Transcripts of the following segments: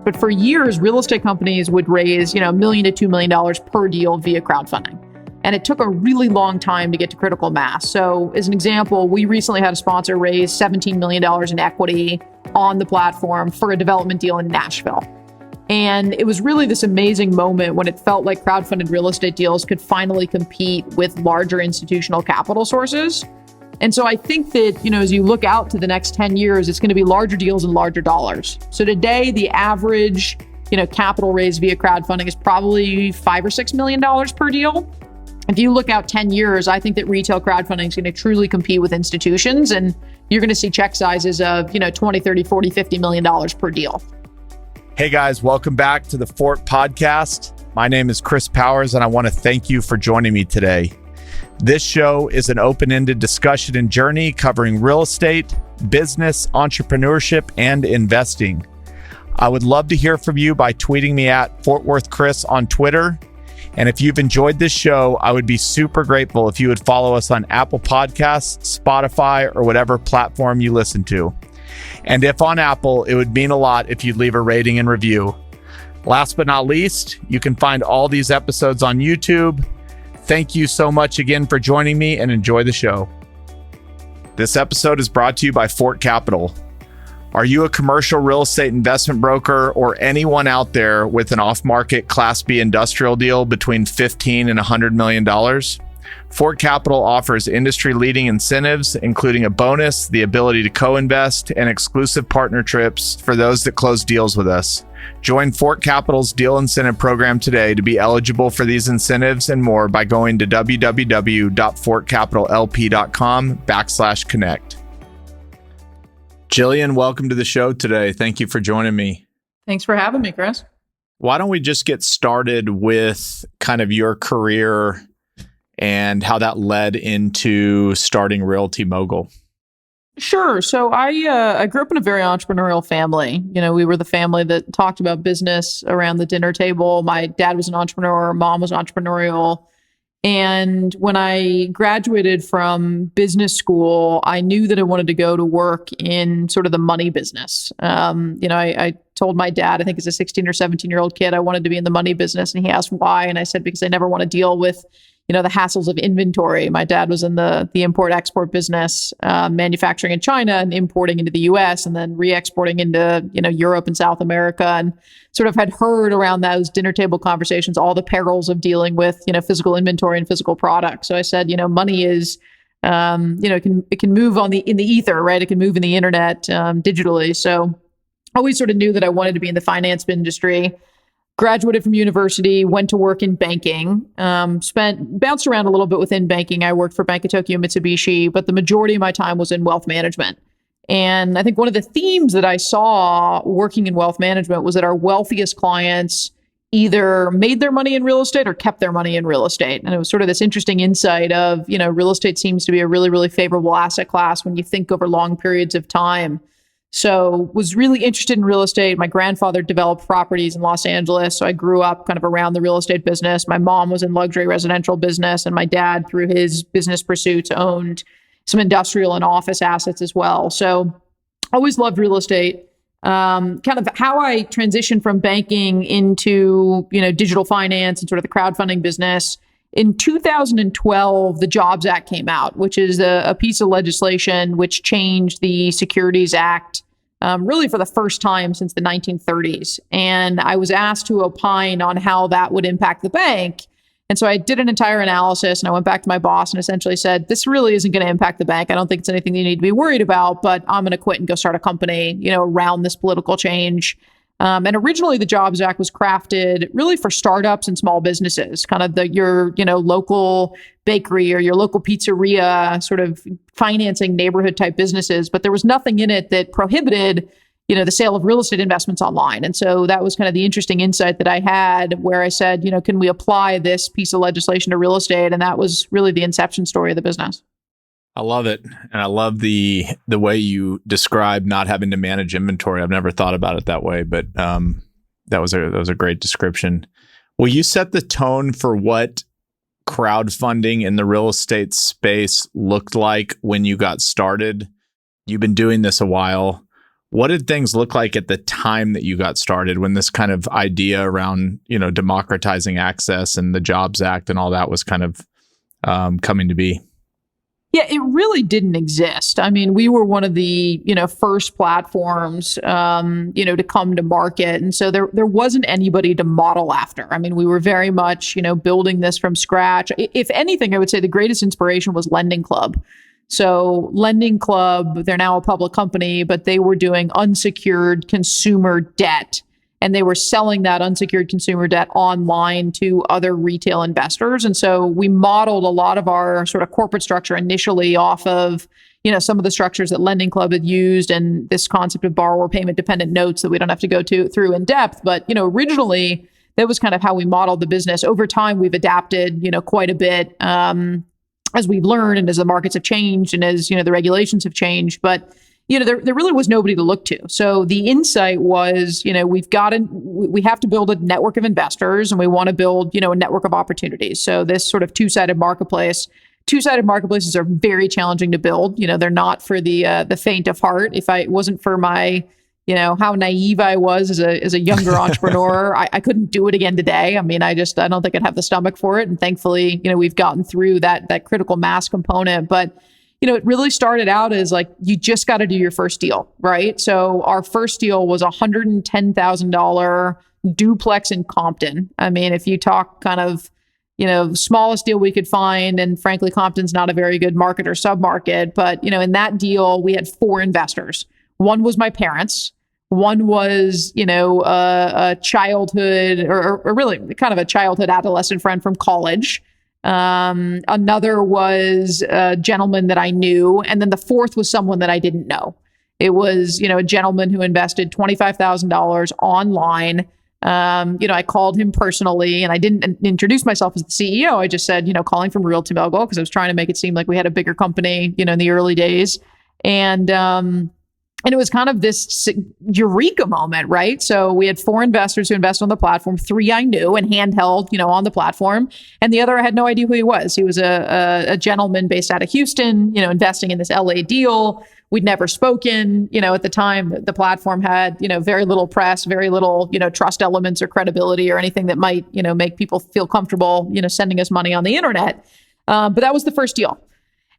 But for years, real estate companies would raise, $1 million to $2 million per deal via crowdfunding. And it took a really long time to get to critical mass. So as an example, we recently had a sponsor raise $17 million in equity on the platform for a development deal in Nashville. And it was really this amazing moment when it felt like crowdfunded real estate deals could finally compete with larger institutional capital sources. And so I think that, as you look out to the next 10 years, it's going to be larger deals and larger dollars. So today, the average, capital raised via crowdfunding is probably $5 or $6 million per deal. If you look out 10 years, I think that retail crowdfunding is going to truly compete with institutions, and you're going to see check sizes of, 20, 30, 40, $50 million per deal. Hey guys, welcome back to the Fort Podcast. My name is Chris Powers, and I want to thank you for joining me today. This show is an open-ended discussion and journey covering real estate, business, entrepreneurship, and investing. I would love to hear from you by tweeting me at Fort Worth Chris on Twitter. And if you've enjoyed this show, I would be super grateful if you would follow us on Apple Podcasts, Spotify, or whatever platform you listen to. And if on Apple, it would mean a lot if you'd leave a rating and review. Last but not least, you can find all these episodes on YouTube. Thank you so much again for joining me, and enjoy the show. This episode is brought to you by Fort Capital. Are you a commercial real estate investment broker or anyone out there with an off-market Class B industrial deal between $15 and $100 million? Fort Capital offers industry-leading incentives, including a bonus, the ability to co-invest, and exclusive partner trips for those that close deals with us. Join Fort Capital's Deal Incentive Program today to be eligible for these incentives and more by going to www.fortcapitalLP.com/connect. Jilliene, welcome to the show today. Thank you for joining me. Thanks for having me, Chris. Why don't we just get started with kind of your career and how that led into starting RealtyMogul? Sure. So I grew up in a very entrepreneurial family. We were the family that talked about business around the dinner table. My dad was an entrepreneur, mom was entrepreneurial. And when I graduated from business school, I knew that I wanted to go to work in sort of the money business. I told my dad, I think as a 16 or 17-year-old kid, I wanted to be in the money business. And he asked why. And I said, because I never want to deal with the hassles of inventory. My dad was in the import-export business, manufacturing in China and importing into the US and then re-exporting into, Europe and South America, and sort of had heard around those dinner table conversations all the perils of dealing with, physical inventory and physical products. So I said, money is, it can move in the ether, right? It can move in the internet digitally. So I always sort of knew that I wanted to be in the finance industry. Graduated from university, went to work in banking, bounced around a little bit within banking. I worked for Bank of Tokyo Mitsubishi, but the majority of my time was in wealth management. And I think one of the themes that I saw working in wealth management was that our wealthiest clients either made their money in real estate or kept their money in real estate. And it was sort of this interesting insight of, real estate seems to be a really, really favorable asset class when you think over long periods of time. So was really interested in real estate. My grandfather developed properties in Los Angeles. So I grew up kind of around the real estate business. My mom was in luxury residential business, and my dad, through his business pursuits, owned some industrial and office assets as well. So always loved real estate. Kind of how I transitioned from banking into, digital finance and sort of the crowdfunding business. In 2012, the Jobs Act came out, which is a piece of legislation which changed the Securities Act really for the first time since the 1930s. And I was asked to opine on how that would impact the bank. And so I did an entire analysis, and I went back to my boss and essentially said, this really isn't going to impact the bank. I don't think it's anything you need to be worried about, but I'm going to quit and go start a company, around this political change. And originally the Jobs Act was crafted really for startups and small businesses, kind of your local bakery or your local pizzeria, sort of financing neighborhood type businesses. But there was nothing in it that prohibited, the sale of real estate investments online. And so that was kind of the interesting insight that I had, where I said, can we apply this piece of legislation to real estate? And that was really the inception story of the business. I love it. And I love the way you describe not having to manage inventory. I've never thought about it that way, but that was a great description. Will you set the tone for what crowdfunding in the real estate space looked like when you got started? You've been doing this a while. What did things look like at the time that you got started when this kind of idea around, democratizing access and the Jobs Act and all that was kind of coming to be? Yeah, it really didn't exist. I mean, we were one of the, first platforms, to come to market. And so there wasn't anybody to model after. I mean, we were very much, building this from scratch. If anything, I would say the greatest inspiration was Lending Club. So Lending Club, they're now a public company, but they were doing unsecured consumer debt. And they were selling that unsecured consumer debt online to other retail investors. And so we modeled a lot of our sort of corporate structure initially off of, some of the structures that Lending Club had used and this concept of borrower payment dependent notes that we don't have to go through in depth. But, originally that was kind of how we modeled the business. Over time, we've adapted, quite a bit as we've learned and as the markets have changed and as, the regulations have changed. But there really was nobody to look to. So the insight was, we have to build a network of investors and we want to build, a network of opportunities. So this sort of two-sided marketplaces are very challenging to build. They're not for the faint of heart. If it wasn't for my, how naive I was as a younger entrepreneur, I couldn't do it again today. I mean, I don't think I'd have the stomach for it. And thankfully, we've gotten through that critical mass component. But it really started out as like, you just got to do your first deal, right? So our first deal was $110,000 duplex in Compton. I mean, if you talk kind of, smallest deal we could find, and frankly, Compton's not a very good market or submarket, but, in that deal, we had 4 investors. One was my parents. One was, a childhood or really kind of a childhood adolescent friend from college. Another was a gentleman that I knew. And then the fourth was someone that I didn't know. It was, a gentleman who invested $25,000 online. I called him personally and I didn't introduce myself as the CEO. I just said, calling from RealtyMogul because I was trying to make it seem like we had a bigger company, in the early days. And it was kind of this eureka moment, right? So we had 4 investors who invested on the platform, 3 I knew and handheld, on the platform. And the other, I had no idea who he was. He was a gentleman based out of Houston, investing in this LA deal. We'd never spoken, at the time. The platform had, very little press, very little, trust elements or credibility or anything that might, make people feel comfortable, sending us money on the internet. But that was the first deal.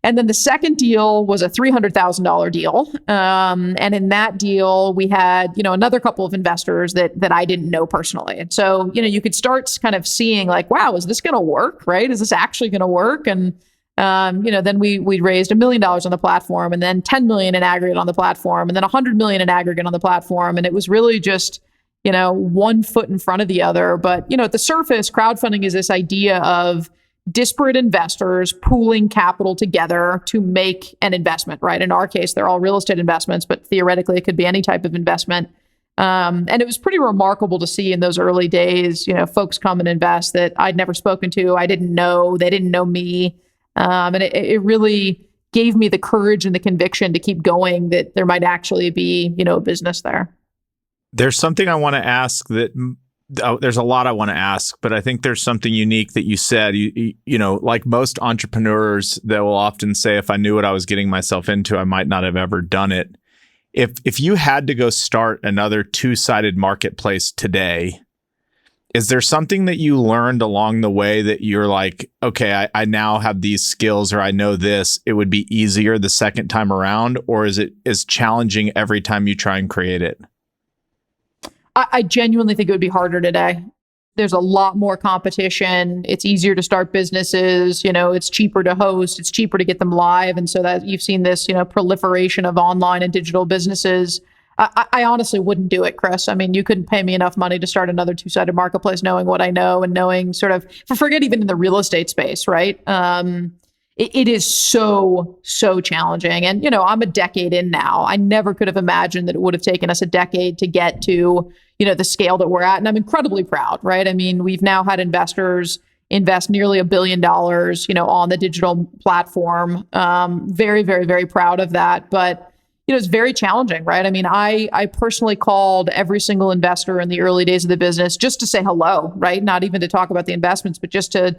And then the second deal was a $300,000 deal. And in that deal, we had, another couple of investors that I didn't know personally. And so, you could start kind of seeing like, wow, is this going to work? Right? Is this actually going to work? And, then we raised $1 million on the platform and then 10 million in aggregate on the platform and then 100 million in aggregate on the platform. And it was really just, one foot in front of the other. But, at the surface, crowdfunding is this idea of disparate investors pooling capital together to make an investment, right? In our case, they're all real estate investments, but theoretically it could be any type of investment. And it was pretty remarkable to see in those early days, folks come and invest that I'd never spoken to, I didn't know, they didn't know me. And it really gave me the courage and the conviction to keep going that there might actually be, a business there. There's something I want to ask that there's a lot I want to ask, but I think there's something unique that you said. Like most entrepreneurs, they will often say, if I knew what I was getting myself into, I might not have ever done it. If you had to go start another two-sided marketplace today, is there something that you learned along the way that you're like, okay, I now have these skills or I know this, it would be easier the second time around? Or is it as challenging every time you try and create it? I genuinely think it would be harder today. There's a lot more competition. It's easier to start businesses. It's cheaper to host. It's cheaper to get them live. And so that you've seen this, proliferation of online and digital businesses. I honestly wouldn't do it, Chris. I mean, you couldn't pay me enough money to start another two-sided marketplace knowing what I know and knowing sort of, forget even in the real estate space, right? It is so challenging. And, I'm a decade in now. I never could have imagined that it would have taken us a decade to get to, the scale that we're at. And I'm incredibly proud, right? I mean, we've now had investors invest nearly $1 billion, on the digital platform. Very, very, very proud of that. But, it's very challenging, right? I mean, I personally called every single investor in the early days of the business just to say hello, right? Not even to talk about the investments, but just to,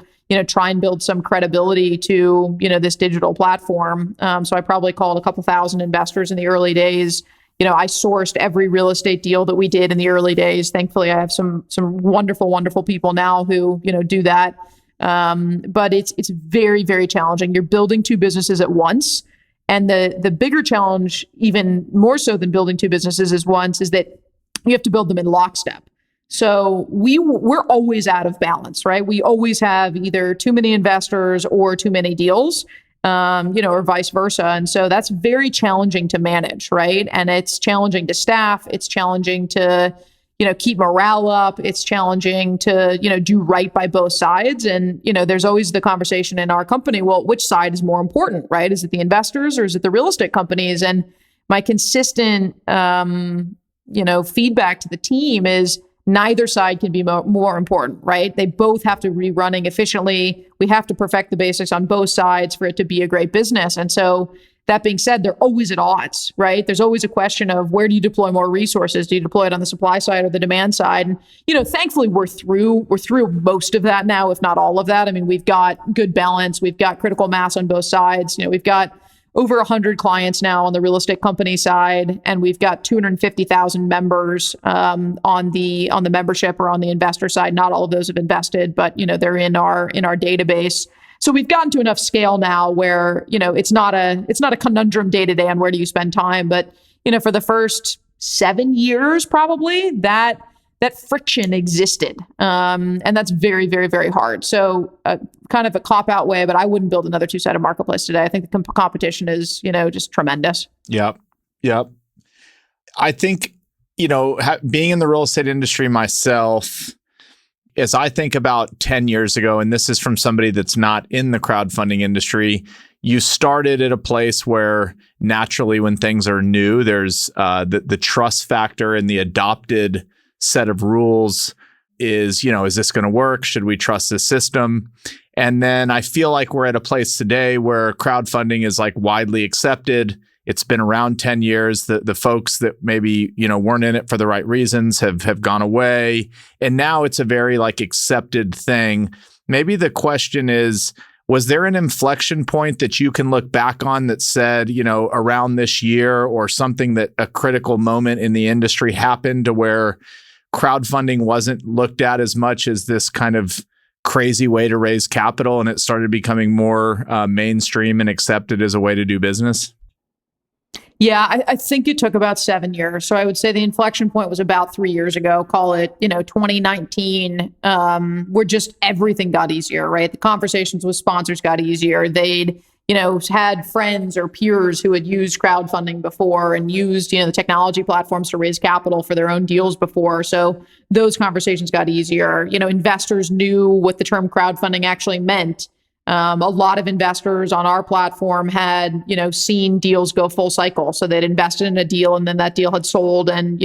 try and build some credibility to, this digital platform. So I probably called a couple thousand investors in the early days, I sourced every real estate deal that we did in the early days. Thankfully, I have some wonderful, wonderful people now who, do that. But it's very, very challenging. You're building two businesses at once. And the bigger challenge, even more so than building two businesses at once, is that you have to build them in lockstep. So we're always out of balance, right? We always have either too many investors or too many deals, or vice versa. And so that's very challenging to manage, right? And it's challenging to staff. It's challenging to, keep morale up. It's challenging to, do right by both sides. And, there's always the conversation in our company, well, which side is more important, right? Is it the investors or is it the real estate companies? And my consistent, feedback to the team is neither side can be more important, right? They both have to be running efficiently. We have to perfect the basics on both sides for it to be a great business. And so that being said, they're always at odds, right? There's always a question of where do you deploy more resources? Do you deploy it on the supply side or the demand side? And, thankfully we're through most of that now, if not all of that. I mean, we've got good balance. We've got critical mass on both sides. We've got over 100 clients now on the real estate company side, and we've got 250,000 members on the membership or on the investor side. Not all of those have invested, but they're in our database. So we've gotten to enough scale now where it's not a conundrum day to day on where do you spend time. But for the first 7 years, probably that friction existed, and that's very, very, very hard. So kind of a cop-out way, but I wouldn't build another two-sided marketplace today. I think the competition is, just tremendous. Yep. I think, being in the real estate industry myself, as I think about 10 years ago, and this is from somebody that's not in the crowdfunding industry, you started at a place where naturally when things are new, there's the trust factor and the adopted set of rules is this going to work? Should we trust this system? And then I feel like we're at a place today where crowdfunding is like widely accepted. It's been around 10 years. The folks that maybe, weren't in it for the right reasons have gone away. And now it's a very accepted thing. Maybe the question is, was there an inflection point that you can look back on that said, around this year or something that a critical moment in the industry happened to where crowdfunding wasn't looked at as much as this kind of crazy way to raise capital and it started becoming more mainstream and accepted as a way to do business? Yeah, I think it took about 7 years. So I would say the inflection point was about 3 years ago, call it, 2019, where just everything got easier, right? The conversations with sponsors got easier. They'd, had friends or peers who had used crowdfunding before and used, the technology platforms to raise capital for their own deals before. So those conversations got easier. Investors knew what the term crowdfunding actually meant. A lot of investors on our platform had, seen deals go full cycle. So they'd invested in a deal and then that deal had sold and,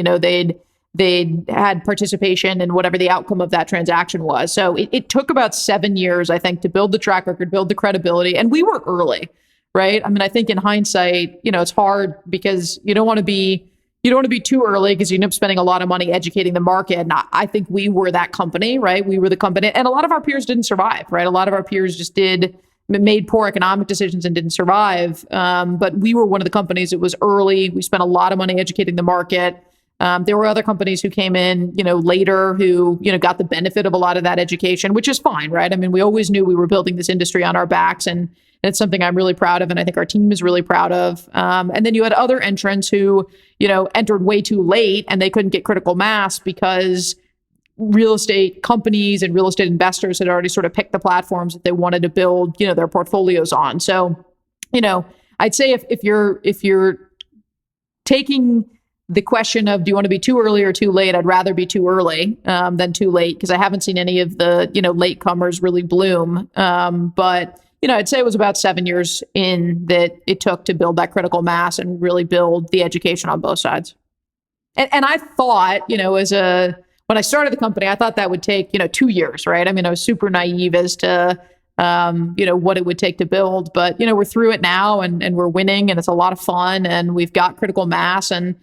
they'd had participation in whatever the outcome of that transaction was. So it took about 7 years, I think, to build the track record, build the credibility. And we were early, right? I mean, I think in hindsight, it's hard because you don't want to be too early because you end up spending a lot of money educating the market. And I think we were that company, right? We were the company. And a lot of our peers didn't survive, right? A lot of our peers just made poor economic decisions and didn't survive. But we were one of the companies that was early. We spent a lot of money educating the market. There were other companies who came in, later who, got the benefit of a lot of that education, which is fine, right? I mean, we always knew we were building this industry on our backs and it's something I'm really proud of. And I think our team is really proud of. And then you had other entrants who, entered way too late and they couldn't get critical mass because real estate companies and real estate investors had already sort of picked the platforms that they wanted to build, their portfolios on. So, I'd say if you're taking the question of do you want to be too early or too late, I'd rather be too early than too late because I haven't seen any of the, latecomers really bloom. But I'd say it was about 7 years in that it took to build that critical mass and really build the education on both sides. And I thought, when I started the company, I thought that would take, 2 years, right? I mean, I was super naive as to, what it would take to build, but, we're through it now and we're winning and it's a lot of fun and we've got critical mass. And,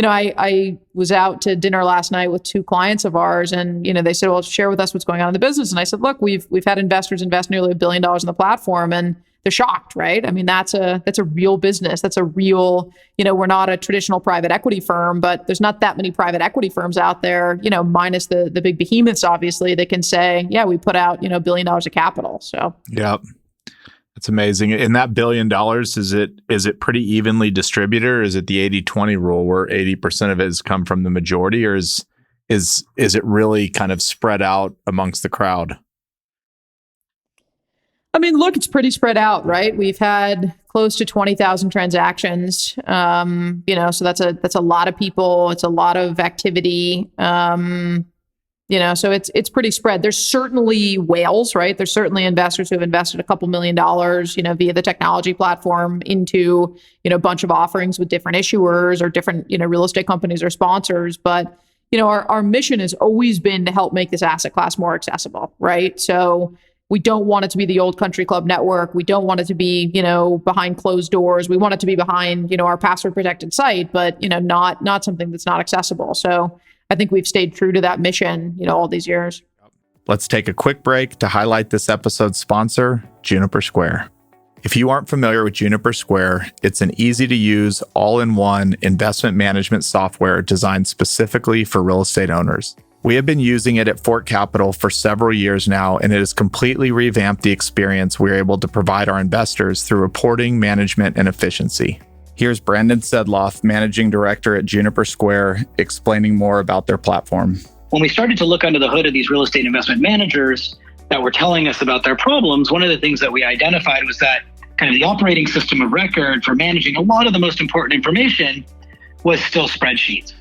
I was out to dinner last night with two clients of ours and, they said, well, share with us what's going on in the business. And I said, look, we've had investors invest nearly $1 billion in the platform. And they're shocked, right? I mean, that's a real business. That's a real, we're not a traditional private equity firm, but there's not that many private equity firms out there, minus the big behemoths, obviously, that can say, yeah, we put out, $1 billion of capital. So, yeah, that's amazing. And that $1 billion, is it pretty evenly distributed, or is it the 80-20 rule where 80% of it has come from the majority, or is it really kind of spread out amongst the crowd? I mean, look, it's pretty spread out, right? We've had close to 20,000 transactions, so that's a lot of people. It's a lot of activity, so it's pretty spread. There's certainly whales, right? There's certainly investors who have invested a couple $1 million, via the technology platform into, a bunch of offerings with different issuers or different, real estate companies or sponsors. But, our mission has always been to help make this asset class more accessible, right? So we don't want it to be the old country club network. We don't want it to be, behind closed doors. We want it to be behind, our password protected site, but, not something that's not accessible. So I think we've stayed true to that mission, all these years. Let's take a quick break to highlight this episode's sponsor, Juniper Square. If you aren't familiar with Juniper Square, it's an easy-to-use, all-in-one investment management software designed specifically for real estate owners. We have been using it at Fort Capital for several years now, and it has completely revamped the experience we're able to provide our investors through reporting, management, and efficiency. Here's Brandon Sedloff, Managing Director at Juniper Square, explaining more about their platform. When we started to look under the hood of these real estate investment managers that were telling us about their problems, one of the things that we identified was that kind of the operating system of record for managing a lot of the most important information was still spreadsheets.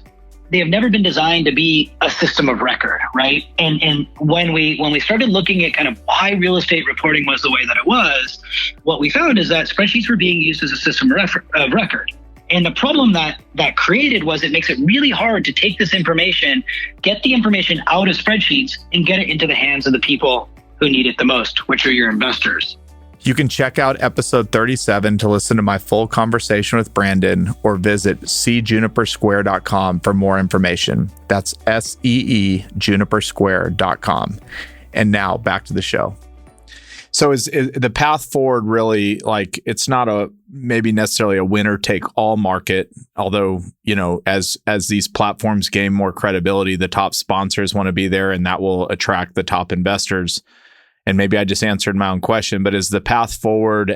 They have never been designed to be a system of record, right? And when we started looking at kind of why real estate reporting was the way that it was, what we found is that spreadsheets were being used as a system of record. And the problem that created was it makes it really hard to take this information, get the information out of spreadsheets, and get it into the hands of the people who need it the most, which are your investors. You can check out episode 37 to listen to my full conversation with Brandon, or visit cjunipersquare.com for more information. That's junipersquare.com. And now back to the show. So is the path forward really, like, it's not maybe necessarily a winner take all market, although, as these platforms gain more credibility, the top sponsors want to be there, and that will attract the top investors. And maybe I just answered my own question, but is the path forward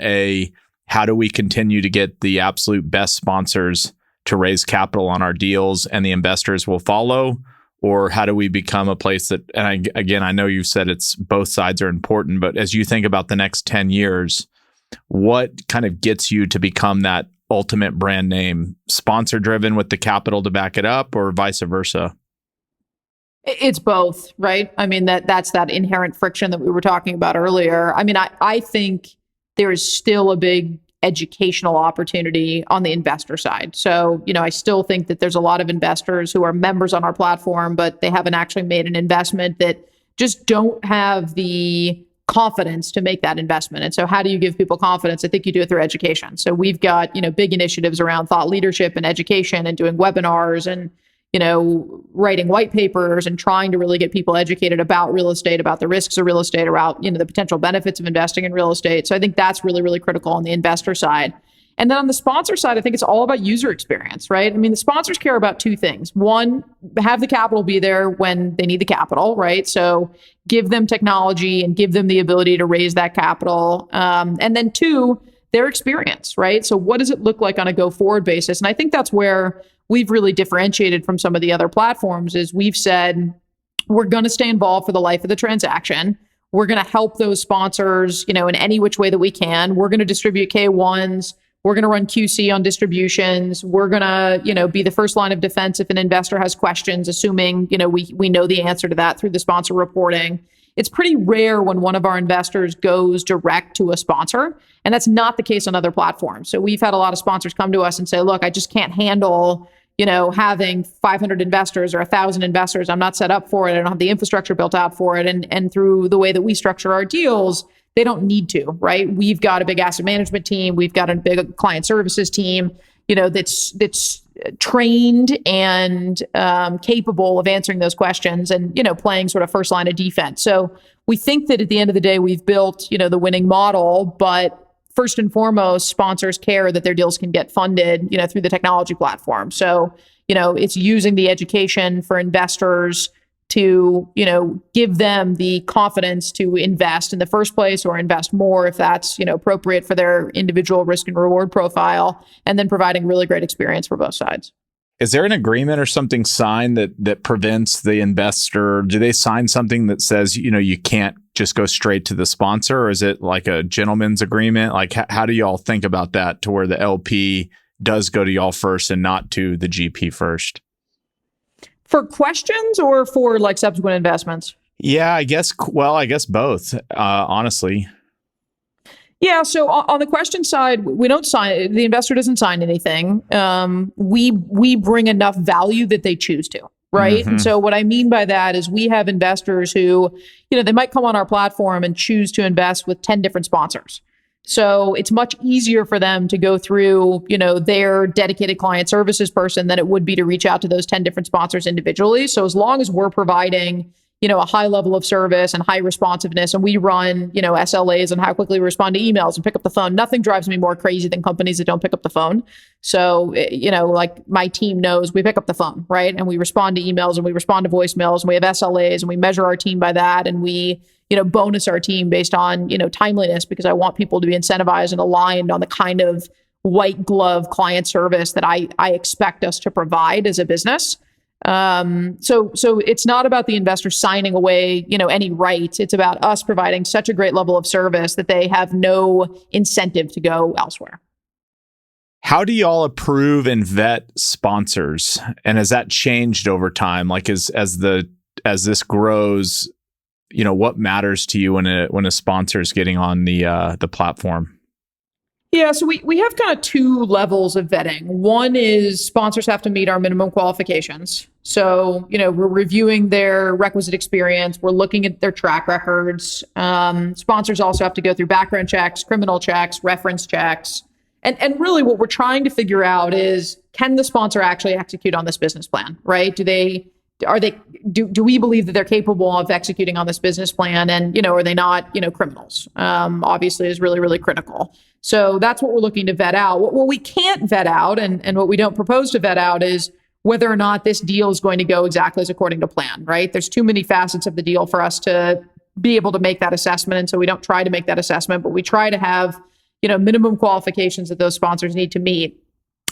how do we continue to get the absolute best sponsors to raise capital on our deals and the investors will follow? Or how do we become a place that, and I know you said it's both sides are important, but as you think about the next 10 years, what kind of gets you to become that ultimate brand name? Sponsor driven with the capital to back it up, or vice versa? It's both, right? I mean, that's that inherent friction that we were talking about earlier. I mean, I think there is still a big educational opportunity on the investor side. So, I still think that there's a lot of investors who are members on our platform, but they haven't actually made an investment, that just don't have the confidence to make that investment. And so how do you give people confidence? I think you do it through education. So we've got, big initiatives around thought leadership and education, and doing webinars, and writing white papers, and trying to really get people educated about real estate, about the risks of real estate, about, the potential benefits of investing in real estate. So I think that's really, really critical on the investor side. And then on the sponsor side, I think it's all about user experience, right? I mean, the sponsors care about two things. One, have the capital be there when they need the capital, right? So give them technology and give them the ability to raise that capital. And then two, their experience, right? So what does it look like on a go forward basis? And I think that's where we've really differentiated from some of the other platforms, is we've said, we're going to stay involved for the life of the transaction. We're going to help those sponsors, in any which way that we can. We're going to distribute K1s. We're going to run QC on distributions. We're going to, be the first line of defense if an investor has questions, assuming, we know the answer to that through the sponsor reporting. It's pretty rare when one of our investors goes direct to a sponsor, and that's not the case on other platforms. So we've had a lot of sponsors come to us and say, look, I just can't handle, having 500 investors or 1,000 investors. I'm not set up for it. I don't have the infrastructure built out for it. And through the way that we structure our deals, they don't need to, right? We've got a big asset management team. We've got a big client services team, that's trained and capable of answering those questions and, playing sort of first line of defense. So we think that at the end of the day, we've built, the winning model, but first and foremost, sponsors care that their deals can get funded, through the technology platform. So, it's using the education for investors to, give them the confidence to invest in the first place or invest more if that's, appropriate for their individual risk and reward profile, and then providing really great experience for both sides. Is there an agreement or something signed that prevents the investor? Do they sign something that says, you can't just go straight to the sponsor? Or is it like a gentleman's agreement? Like, how do y'all think about that to where the LP does go to y'all first and not to the GP first? For questions or for like subsequent investments? Yeah, I guess both, honestly. Yeah. So on the question side, we don't sign, the investor doesn't sign anything. We bring enough value that they choose to, right? Mm-hmm. And so what I mean by that is we have investors who, they might come on our platform and choose to invest with 10 different sponsors. So it's much easier for them to go through, their dedicated client services person than it would be to reach out to those 10 different sponsors individually. So as long as we're providing, a high level of service and high responsiveness, and we run, SLAs on how quickly we respond to emails and pick up the phone, nothing drives me more crazy than companies that don't pick up the phone. So, like my team knows we pick up the phone, right? And we respond to emails and we respond to voicemails and we have SLAs and we measure our team by that. And we, bonus our team based on, timeliness, because I want people to be incentivized and aligned on the kind of white glove client service that I expect us to provide as a business. So it's not about the investor signing away, any rights. It's about us providing such a great level of service that they have no incentive to go elsewhere. How do y'all approve and vet sponsors? And has that changed over time? Like as this grows, what matters to you when a sponsor is getting on the platform? Yeah, so we have kind of two levels of vetting. One is sponsors have to meet our minimum qualifications. So, we're reviewing their requisite experience. We're looking at their track records. Sponsors also have to go through background checks, criminal checks, reference checks. And really what we're trying to figure out is, can the sponsor actually execute on this business plan, right? Do we believe that they're capable of executing on this business plan? And, are they not, criminals? Obviously is really, really critical. So that's what we're looking to vet out. What we can't vet out and what we don't propose to vet out is whether or not this deal is going to go exactly as according to plan, right? There's too many facets of the deal for us to be able to make that assessment. And so we don't try to make that assessment, but we try to have, minimum qualifications that those sponsors need to meet.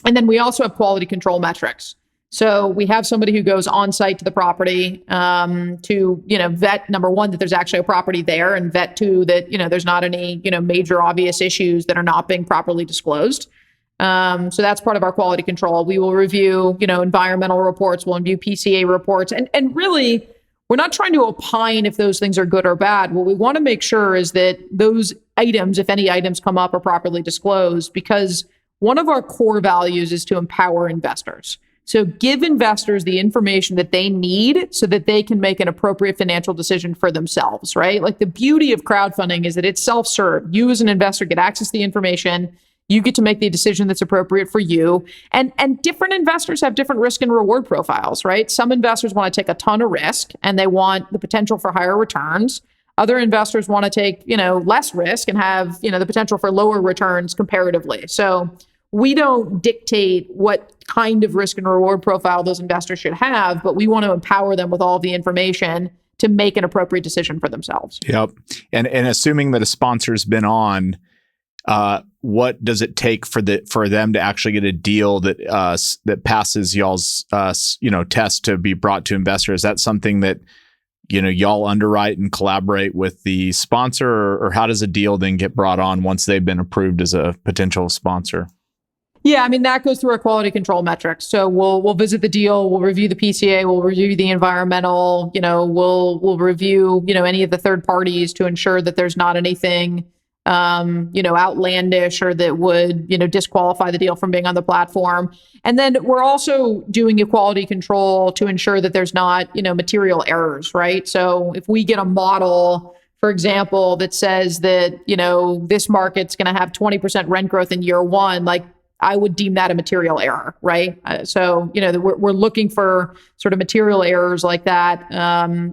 And then we also have quality control metrics. So we have somebody who goes on site to the property to, vet, number one, that there's actually a property there, and vet two, that, there's not any, major obvious issues that are not being properly disclosed. So that's part of our quality control. We will review, environmental reports, we'll review PCA reports. And really, we're not trying to opine if those things are good or bad. What we want to make sure is that those items, if any items come up, are properly disclosed, because one of our core values is to empower investors. So give investors the information that they need so that they can make an appropriate financial decision for themselves, right? Like the beauty of crowdfunding is that it's self-serve. You as an investor get access to the information. You get to make the decision that's appropriate for you. And different investors have different risk and reward profiles, right? Some investors want to take a ton of risk and they want the potential for higher returns. Other investors want to take, less risk and have, the potential for lower returns comparatively. So we don't dictate what kind of risk and reward profile those investors should have, but we want to empower them with all the information to make an appropriate decision for themselves. Yep. And assuming that a sponsor's been on, what does it take for them to actually get a deal that passes y'all's test to be brought to investors? Is that something that y'all underwrite and collaborate with the sponsor, or how does a deal then get brought on once they've been approved as a potential sponsor? Yeah, that goes through our quality control metrics. So we'll visit the deal, we'll review the PCA, we'll review the environmental, we'll review, any of the third parties to ensure that there's not anything, outlandish or that would, disqualify the deal from being on the platform. And then we're also doing a quality control to ensure that there's not, material errors, right? So if we get a model, for example, that says that, this market's going to have 20% rent growth in year one, like I would deem that a material error, right? So, we're looking for sort of material errors like that,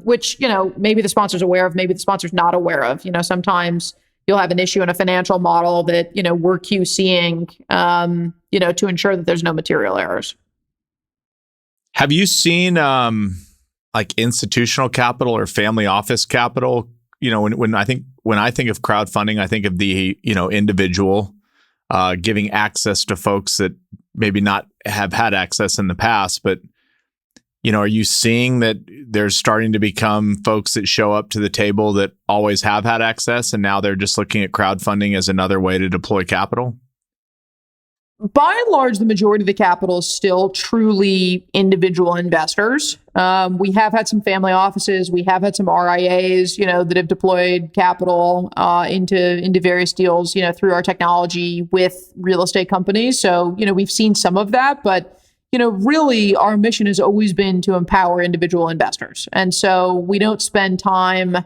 which, maybe the sponsor's aware of, maybe the sponsor's not aware of. Sometimes, you'll have an issue in a financial model that, we're QCing, to ensure that there's no material errors. Have you seen like institutional capital or family office capital? When I think of crowdfunding, I think of the individual giving access to folks that maybe not have had access in the past. But are you seeing that there's starting to become folks that show up to the table that always have had access, and now they're just looking at crowdfunding as another way to deploy capital? By and large, the majority of the capital is still truly individual investors. We have had some family offices. We have had some RIAs, that have deployed capital into various deals, through our technology with real estate companies. So, we've seen some of that, but really our mission has always been to empower individual investors. And so we don't spend time,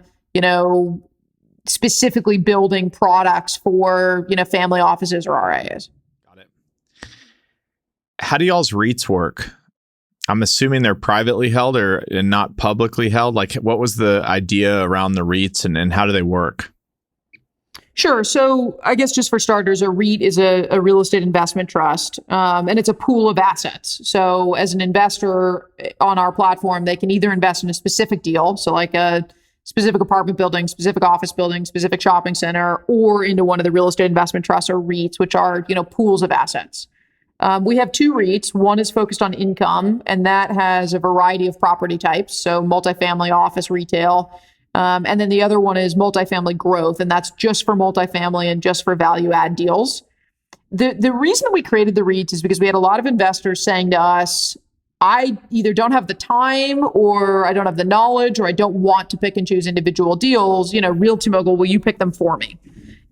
specifically building products for, family offices or RIAs. How do y'all's REITs work? I'm assuming they're privately held and not publicly held. Like, what was the idea around the REITs and how do they work? Sure. So I guess just for starters, a REIT is a real estate investment trust, and it's a pool of assets. So as an investor on our platform, they can either invest in a specific deal, so like a specific apartment building, specific office building, specific shopping center, or into one of the real estate investment trusts or REITs, which are, pools of assets. We have two REITs. One is focused on income, and that has a variety of property types, so multifamily, office, retail. And then the other one is multifamily growth, and that's just for multifamily and just for value add deals. The reason we created the REITs is because we had a lot of investors saying to us, I either don't have the time, or I don't have the knowledge, or I don't want to pick and choose individual deals. RealtyMogul, will you pick them for me?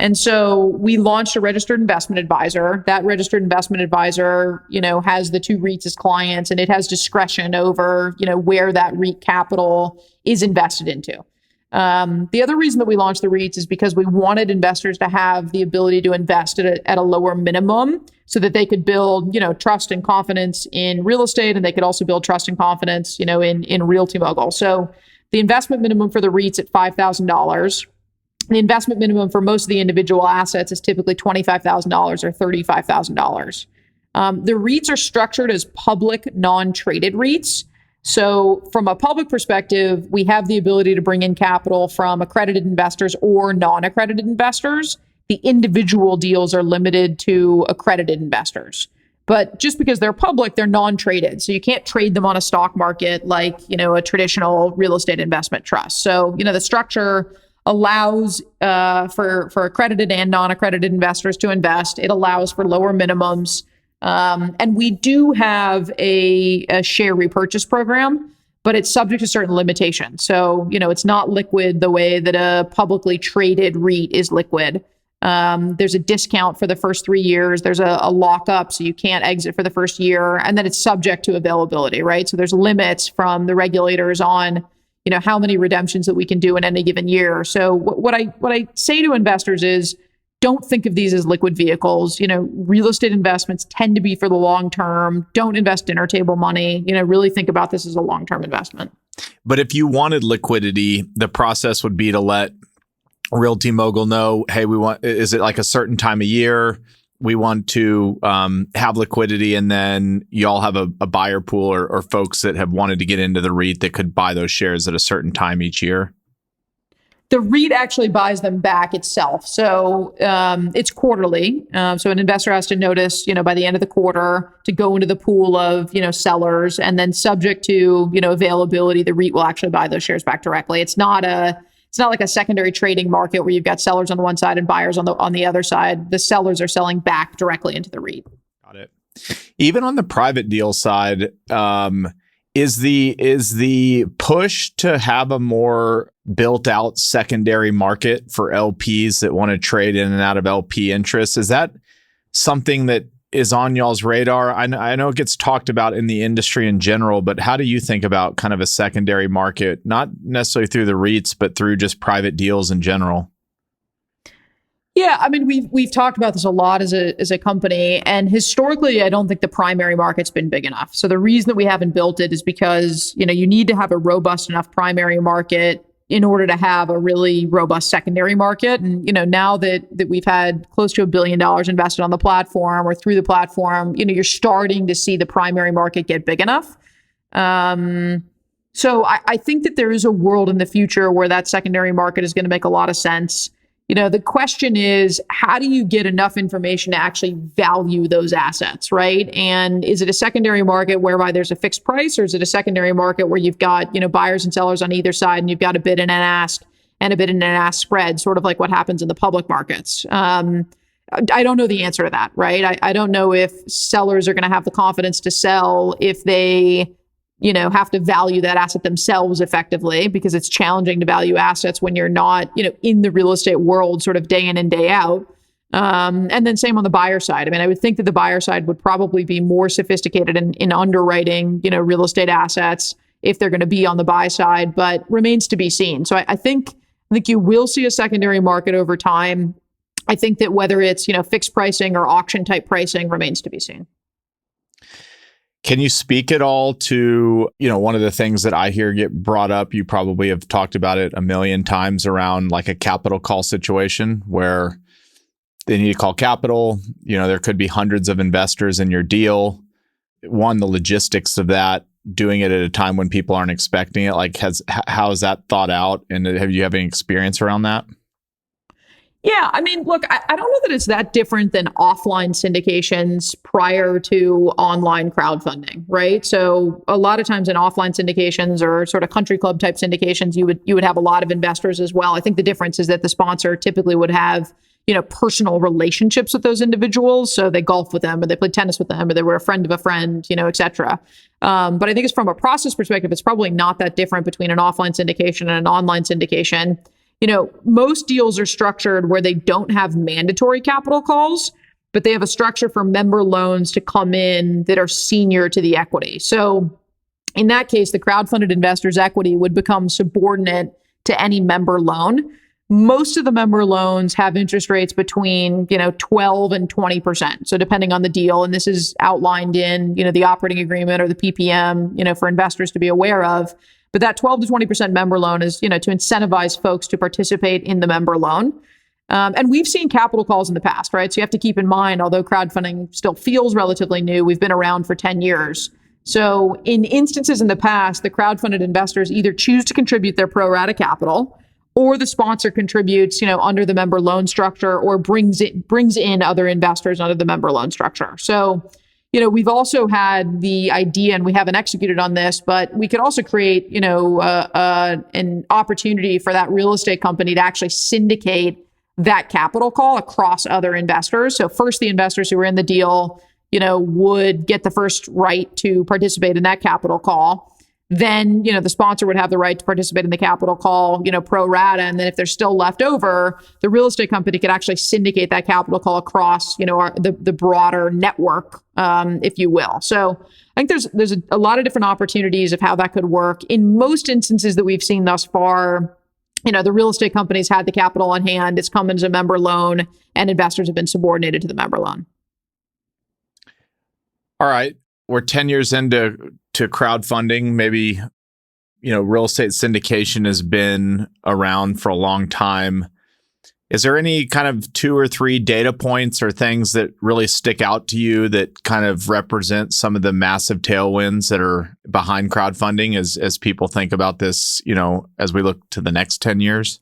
And so we launched a registered investment advisor. That registered investment advisor, has the two REITs as clients, and it has discretion over, where that REIT capital is invested into. The other reason that we launched the REITs is because we wanted investors to have the ability to invest at a lower minimum so that they could build, trust and confidence in real estate, and they could also build trust and confidence, in RealtyMogul. So the investment minimum for the REITs at $5,000. The investment minimum for most of the individual assets is typically $25,000 or $35,000. The REITs are structured as public, non-traded REITs. So from a public perspective, we have the ability to bring in capital from accredited investors or non-accredited investors. The individual deals are limited to accredited investors. But just because they're public, they're non-traded. So you can't trade them on a stock market like, a traditional real estate investment trust. So, the structure allows for accredited and non-accredited investors to invest. It allows for lower minimums. And we do have a share repurchase program, but it's subject to certain limitations. So, it's not liquid the way that a publicly traded REIT is liquid. There's a discount for the first 3 years. There's a lockup, so you can't exit for the first year. And then it's subject to availability, right? So there's limits from the regulators on how many redemptions that we can do in any given year. So what I say to investors is, don't think of these as liquid vehicles. Real estate investments tend to be for the long term. Don't invest dinner table money. Really think about this as a long-term investment. But if you wanted liquidity, the process would be to let RealtyMogul know, hey, is it like a certain time of year? We want to have liquidity, and then y'all have a buyer pool or folks that have wanted to get into the REIT that could buy those shares at a certain time each year? The REIT actually buys them back itself. So it's quarterly. So an investor has to notice, by the end of the quarter to go into the pool of, sellers, and then subject to, availability, the REIT will actually buy those shares back directly. It's not like a secondary trading market where you've got sellers on one side and buyers on the other side. The sellers are selling back directly into the REIT. Got it. Even on the private deal side, is the push to have a more built out secondary market for LPs that want to trade in and out of LP interests? Is that something that is on y'all's radar? I know it gets talked about in the industry in general, but how do you think about kind of a secondary market, not necessarily through the REITs, but through just private deals in general? Yeah, I mean, we've talked about this a lot as a company, and historically, I don't think the primary market's been big enough. So the reason that we haven't built it is because, you need to have a robust enough primary market in order to have a really robust secondary market. And, now that we've had close to $1 billion invested on the platform or through the platform, you're starting to see the primary market get big enough. So I think that there is a world in the future where that secondary market is going to make a lot of sense. The question is, how do you get enough information to actually value those assets, right? And is it a secondary market whereby there's a fixed price, or is it a secondary market where you've got, buyers and sellers on either side, and you've got a bid and an ask, and a bid and an ask spread, sort of like what happens in the public markets? I don't know the answer to that, right? I don't know if sellers are going to have the confidence to sell if they have to value that asset themselves effectively, because it's challenging to value assets when you're not, in the real estate world sort of day in and day out. And then same on the buyer side. I mean, I would think that the buyer side would probably be more sophisticated in underwriting, real estate assets if they're going to be on the buy side, but remains to be seen. So I think you will see a secondary market over time. I think that whether it's, fixed pricing or auction type pricing remains to be seen. Can you speak at all to, one of the things that I hear get brought up, you probably have talked about it a million times, around like a capital call situation where they need to call capital, there could be hundreds of investors in your deal. One, the logistics of that, doing it at a time when people aren't expecting it, how is that thought out? And have you any experience around that? Yeah, I mean, look, I don't know that it's that different than offline syndications prior to online crowdfunding, right? So a lot of times in offline syndications or sort of country club type syndications, you would have a lot of investors as well. I think the difference is that the sponsor typically would have, personal relationships with those individuals. So they golf with them, or they play tennis with them, or they were a friend of a friend, et cetera. But I think it's from a process perspective, it's probably not that different between an offline syndication and an online syndication. Most deals are structured where they don't have mandatory capital calls, but they have a structure for member loans to come in that are senior to the equity. So in that case, the crowdfunded investor's equity would become subordinate to any member loan. Most of the member loans have interest rates between, 12 and 20%. So depending on the deal, and this is outlined in, the operating agreement or the PPM, for investors to be aware of. But that 12 to 20% member loan is, to incentivize folks to participate in the member loan. And we've seen capital calls in the past, right? So you have to keep in mind, although crowdfunding still feels relatively new, we've been around for 10 years. So in instances in the past, the crowdfunded investors either choose to contribute their pro rata capital, or the sponsor contributes, under the member loan structure, or brings in other investors under the member loan structure. So we've also had the idea, and we haven't executed on this, but we could also create, an opportunity for that real estate company to actually syndicate that capital call across other investors. So first, the investors who were in the deal, would get the first right to participate in that capital call. Then, the sponsor would have the right to participate in the capital call, pro rata. And then if there's still left over, the real estate company could actually syndicate that capital call across, the broader network, if you will. So I think there's a lot of different opportunities of how that could work. In most instances that we've seen thus far, the real estate companies had the capital on hand, it's come as a member loan, and investors have been subordinated to the member loan. All right. We're 10 years into crowdfunding. Maybe, real estate syndication has been around for a long time. Is there any kind of 2 or 3 data points or things that really stick out to you that kind of represent some of the massive tailwinds that are behind crowdfunding as people think about this, as we look to the next 10 years?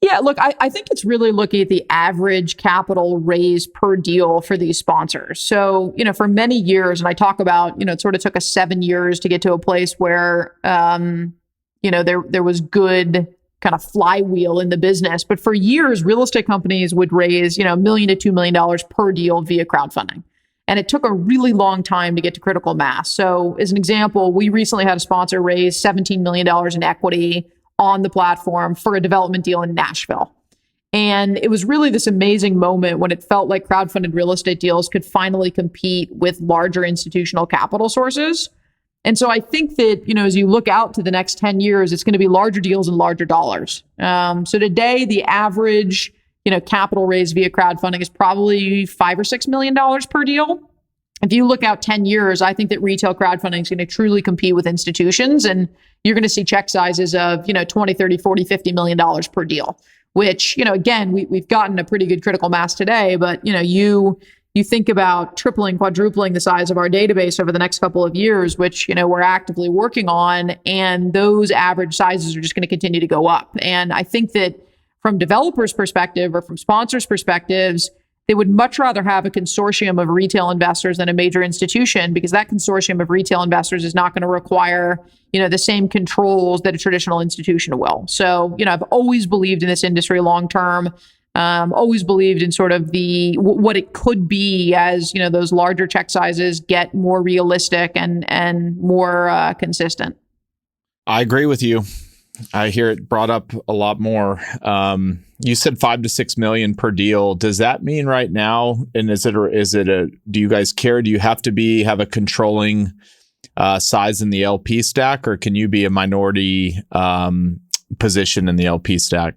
Yeah, look, I think it's really looking at the average capital raised per deal for these sponsors. So, for many years, and I talk about, it sort of took us 7 years to get to a place where, there was good kind of flywheel in the business. But for years, real estate companies would raise, $1 million to $2 million per deal via crowdfunding. And it took a really long time to get to critical mass. So as an example, we recently had a sponsor raise $17 million in equity on the platform for a development deal in Nashville. And it was really this amazing moment when it felt like crowdfunded real estate deals could finally compete with larger institutional capital sources. And so I think that, as you look out to the next 10 years, it's going to be larger deals and larger dollars. So today, the average, capital raised via crowdfunding is probably $5 or $6 million per deal. If you look out 10 years, I think that retail crowdfunding is going to truly compete with institutions. And, you're going to see check sizes of, 20, 30, 40, $50 million per deal, which, again, we've gotten a pretty good critical mass today, but, you think about tripling, quadrupling the size of our database over the next couple of years, which, we're actively working on, and those average sizes are just going to continue to go up. And I think that from developers' perspective or from sponsors' perspectives, they would much rather have a consortium of retail investors than a major institution, because that consortium of retail investors is not going to require, the same controls that a traditional institution will. So, I've always believed in this industry long term. Always believed in sort of what it could be as, those larger check sizes get more realistic and more consistent. I agree with you. I hear it brought up a lot more. You said 5 to 6 million per deal. Does that mean right now? And do you guys care? Do you have to have a controlling size in the LP stack, or can you be a minority position in the LP stack?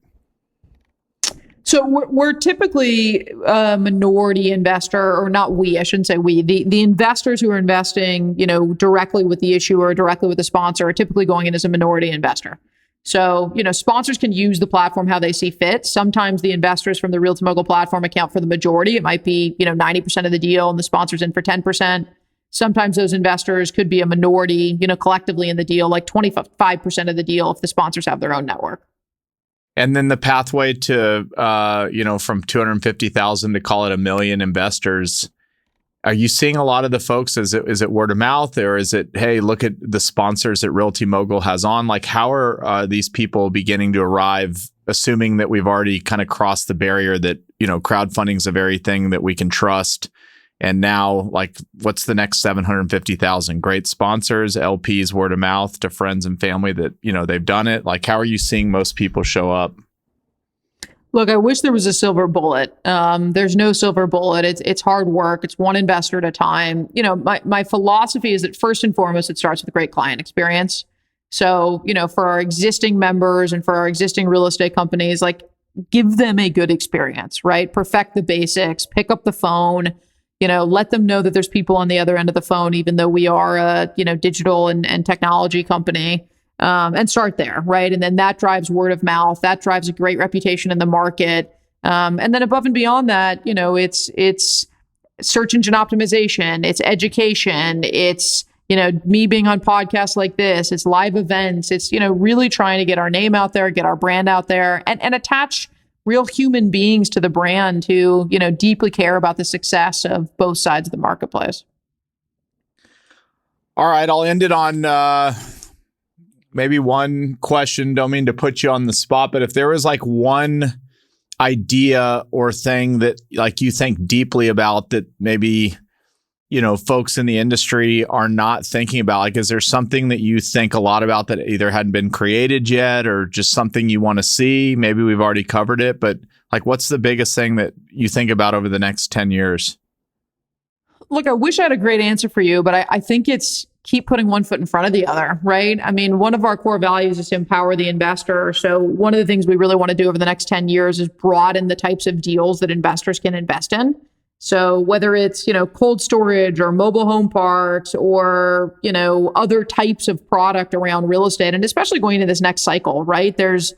So we're typically a minority investor, or not we, I shouldn't say we. The investors who are investing, directly with the issuer or directly with the sponsor are typically going in as a minority investor. So, sponsors can use the platform how they see fit. Sometimes the investors from the RealtyMogul platform account for the majority. It might be, 90% of the deal and the sponsor's in for 10%. Sometimes those investors could be a minority, collectively in the deal, like 25% of the deal if the sponsors have their own network. And then the pathway to, from 250,000 to call it 1 million investors. Are you seeing a lot of the folks? Is it word of mouth, or is it, hey, look at the sponsors that RealtyMogul has on? Like, how are these people beginning to arrive, assuming that we've already kind of crossed the barrier that, crowdfunding is a very thing that we can trust? And now, like, what's the next 750,000? Great sponsors, LPs, word of mouth to friends and family that, they've done it. Like, how are you seeing most people show up? Look, I wish there was a silver bullet. There's no silver bullet. It's hard work. It's one investor at a time. My philosophy is that first and foremost, it starts with a great client experience. So, for our existing members and for our existing real estate companies, like, give them a good experience, right? Perfect the basics, pick up the phone, let them know that there's people on the other end of the phone, even though we are a, digital and technology company. And start there, right? And then that drives word of mouth. That drives a great reputation in the market. And then above and beyond that, it's search engine optimization, it's education, it's, me being on podcasts like this, it's live events, it's, really trying to get our name out there, get our brand out there, and attach real human beings to the brand who, deeply care about the success of both sides of the marketplace. All right, I'll end it on maybe one question. Don't mean to put you on the spot, but if there was like one idea or thing that like you think deeply about that maybe, folks in the industry are not thinking about, like, is there something that you think a lot about that either hadn't been created yet, or just something you want to see? Maybe we've already covered it, but like, what's the biggest thing that you think about over the next 10 years? Look, I wish I had a great answer for you, but I think it's keep putting one foot in front of the other, right? I mean, one of our core values is to empower the investor. So one of the things we really want to do over the next 10 years is broaden the types of deals that investors can invest in. So whether it's, cold storage or mobile home parks or, other types of product around real estate, and especially going into this next cycle, right? There's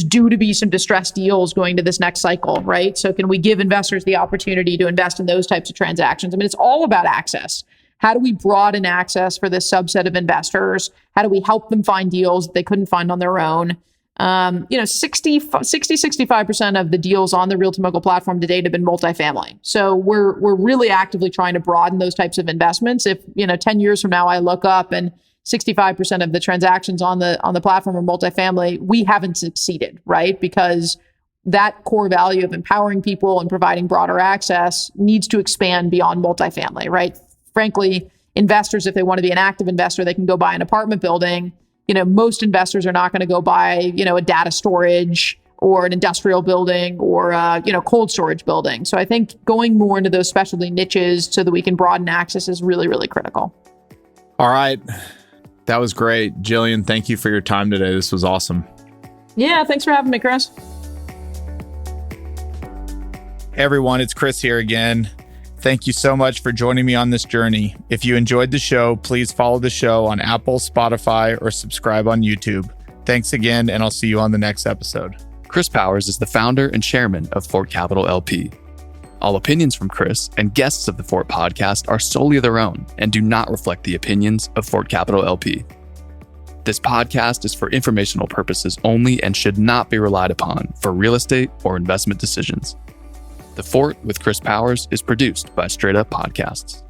due to be some distressed deals going to this next cycle, right? So can we give investors the opportunity to invest in those types of transactions? I mean, it's all about access. How do we broaden access for this subset of investors? How do we help them find deals that they couldn't find on their own? 65% of the deals on the RealtyMogul platform to date have been multifamily. So we're really actively trying to broaden those types of investments. If, 10 years from now, I look up and 65% of the transactions on the platform are multifamily, we haven't succeeded, right? Because that core value of empowering people and providing broader access needs to expand beyond multifamily, right? Frankly, investors, if they want to be an active investor, they can go buy an apartment building. Most investors are not going to go buy, a data storage or an industrial building or, cold storage building. So I think going more into those specialty niches so that we can broaden access is really, really critical. All right. That was great. Jilliene, thank you for your time today. This was awesome. Yeah, thanks for having me, Chris. Hey everyone, it's Chris here again. Thank you so much for joining me on this journey. If you enjoyed the show, please follow the show on Apple, Spotify, or subscribe on YouTube. Thanks again, and I'll see you on the next episode. Chris Powers is the founder and chairman of Fort Capital LP. All opinions from Chris and guests of the Fort podcast are solely their own and do not reflect the opinions of Fort Capital LP. This podcast is for informational purposes only and should not be relied upon for real estate or investment decisions. The Fort with Chris Powers is produced by Straight Up Podcasts.